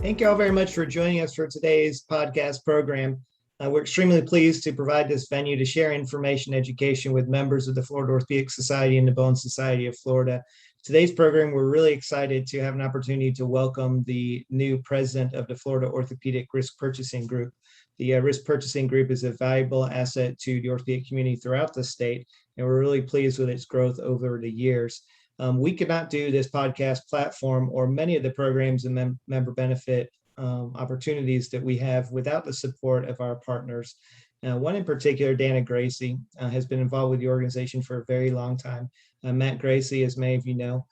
Thank you all very much for joining us for today's podcast program. We're extremely pleased to provide this venue to share information education with members of the Florida Orthopedic Society and the Bone Society of Florida. Today's program, we're really excited to have an opportunity to welcome the new president of the Florida Orthopedic Risk Purchasing Group. The Risk Purchasing Group is a valuable asset to the orthopedic community throughout the state, and we're really pleased with its growth over the years. We could not do this podcast platform or many of the programs and member benefit opportunities that we have without the support of our partners. One in particular, Danna-Gracey, has been involved with the organization for a very long time. Matt Gracey, as many of you know,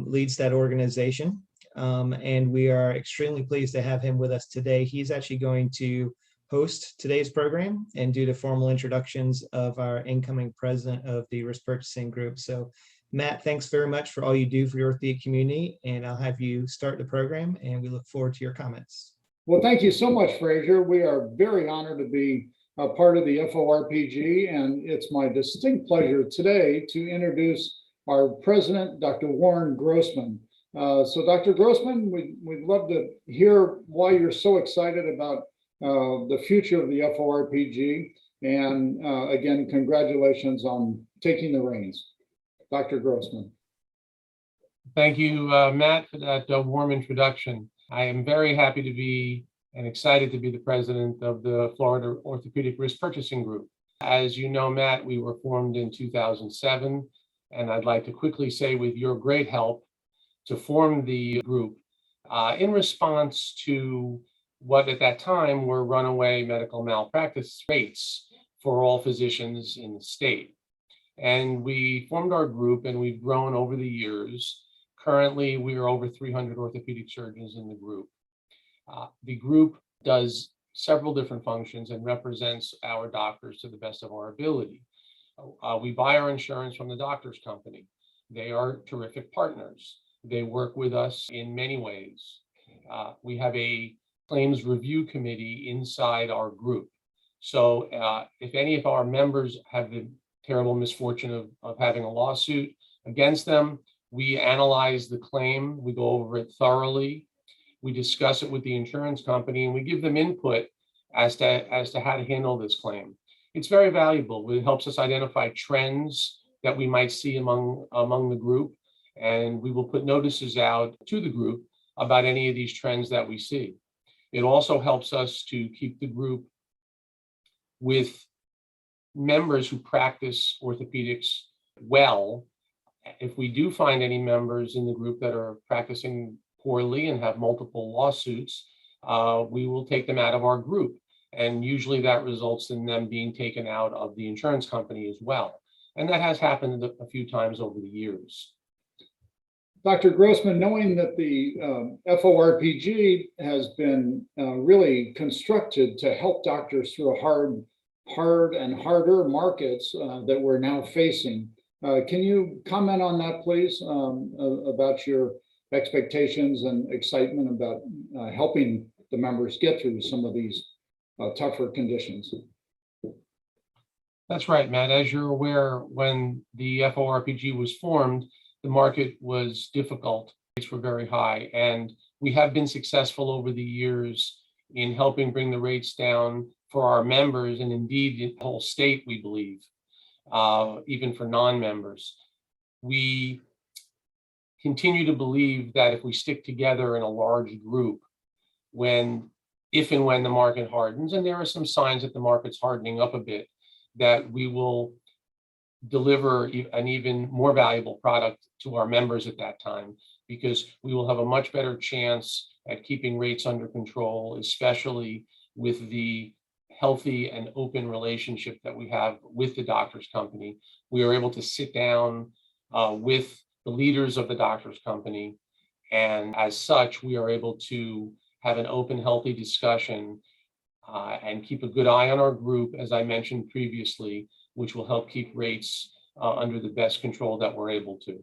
leads that organization, and we are extremely pleased to have him with us today. He's actually going to host today's program and do the formal introductions of our incoming president of the Risk Purchasing Group. So Matt, thanks very much for all you do for the orthopedic community, and I'll have you start the program, and we look forward to your comments. Well, thank you so much, Frazier. We are very honored to be a part of the FORPG, and it's my distinct pleasure today to introduce our president, Dr. Warren Grossman. So Dr. Grossman, we'd love to hear why you're so excited about the future of the FORPG, and again, congratulations on taking the reins. Dr. Grossman. Thank you, Matt, for that warm introduction. I am very happy to be and excited to be the president of the Florida Orthopedic Risk Purchasing Group. As you know, Matt, we were formed in 2007, and I'd like to quickly say, with your great help, to form the group in response to what at that time were runaway medical malpractice rates for all physicians in the state. And we formed our group, and we've grown over the years. Currently, we are over 300 orthopedic surgeons in the group. The group does several different functions and represents our doctors to the best of our ability. We buy our insurance from the doctor's company. They are terrific partners. They work with us in many ways. We have a claims review committee inside our group. So if any of our members have the terrible misfortune of having a lawsuit against them, we analyze the claim, we go over it thoroughly, we discuss it with the insurance company, and we give them input as to how to handle this claim. It's very valuable. It helps us identify trends that we might see among the group, and we will put notices out to the group about any of these trends that we see. It also helps us to keep the group with members who practice orthopedics well. If we do find any members in the group that are practicing poorly and have multiple lawsuits, we will take them out of our group. And usually that results in them being taken out of the insurance company as well. And that has happened a few times over the years. Dr. Grossman, knowing that the FORPG has been really constructed to help doctors through a hard and harder markets that we're now facing. Can you comment on that, please, about your expectations and excitement about helping the members get through some of these tougher conditions? That's right, Matt. As you're aware, when the FORPG was formed, the market was difficult. Rates were very high, and we have been successful over the years in helping bring the rates down for our members, and indeed the whole state, we believe, even for non-members. We continue to believe that if we stick together in a large group, if and when the market hardens, and there are some signs that the market's hardening up a bit, that we will deliver an even more valuable product to our members at that time, because we will have a much better chance at keeping rates under control, especially with the healthy and open relationship that we have with the doctor's company. We are able to sit down with the leaders of the doctor's company, and as such, we are able to have an open, healthy discussion and keep a good eye on our group, as I mentioned previously, which will help keep rates under the best control that we're able to.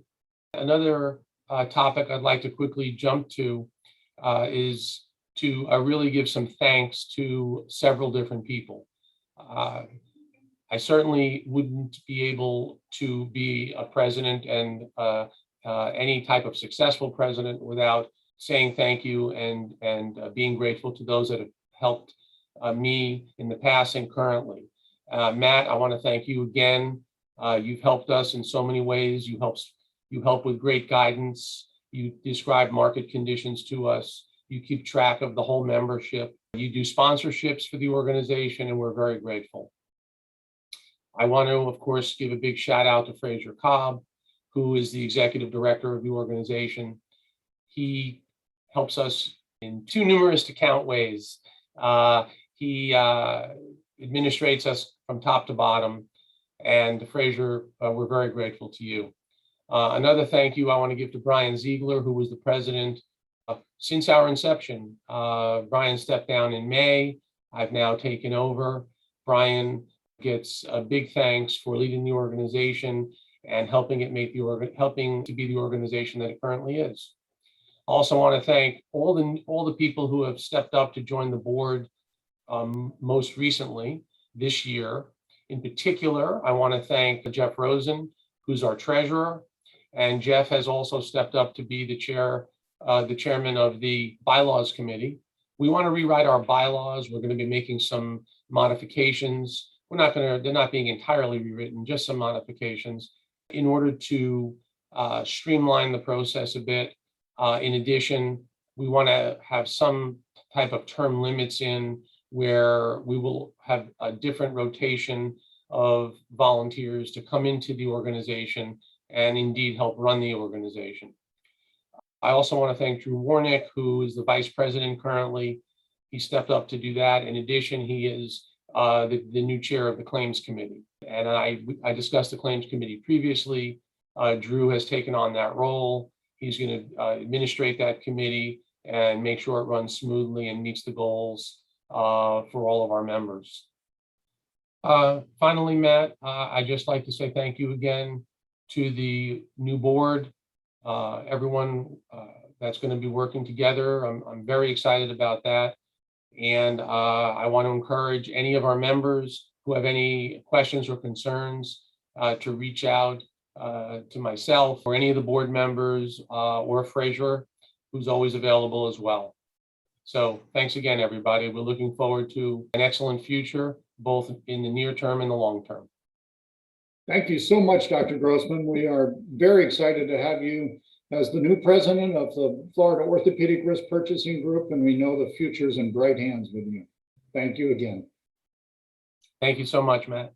Another topic I'd like to quickly jump to is to really give some thanks to several different people. I certainly wouldn't be able to be a president and any type of successful president without saying thank you and being grateful to those that have helped me in the past and currently. Matt, I want to thank you again. You've helped us in so many ways. You help with great guidance. You describe market conditions to us. You keep track of the whole membership. You do sponsorships for the organization, and we're very grateful. I want to, of course, give a big shout out to Fraser Cobb, who is the executive director of the organization. He helps us in too numerous to count ways. He administrates us from top to bottom. And Fraser, we're very grateful to you. Another thank you I want to give to Brian Ziegler, who was the president since our inception. Brian stepped down in May. I've now taken over. Brian gets a big thanks for leading the organization and helping to be the organization that it currently is. Also want to thank all the people who have stepped up to join the board most recently this year. In particular, I want to thank Jeff Rosen, who's our treasurer, and Jeff has also stepped up to be the chairman of the bylaws committee. We want to rewrite our bylaws. We're going to be making some modifications. They're not being entirely rewritten, just some modifications in order to streamline the process a bit. In addition, we want to have some type of term limits in where we will have a different rotation of volunteers to come into the organization and indeed help run the organization. I also want to thank Drew Warnick, who is the vice president currently. He stepped up to do that. In addition, he is the new chair of the claims committee. And I discussed the claims committee previously. Drew has taken on that role. He's going to administrate that committee and make sure it runs smoothly and meets the goals for all of our members. Finally, Matt, I'd just like to say thank you again to the new board, everyone that's going to be working together. I'm very excited about that. And I want to encourage any of our members who have any questions or concerns to reach out to myself or any of the board members or Fraser, who's always available as well. So thanks again, everybody. We're looking forward to an excellent future, both in the near term and the long term. Thank you so much, Dr. Grossman. We are very excited to have you as the new president of the Florida Orthopedic Risk Purchasing Group, and we know the future is in bright hands with you. Thank you again. Thank you so much, Matt.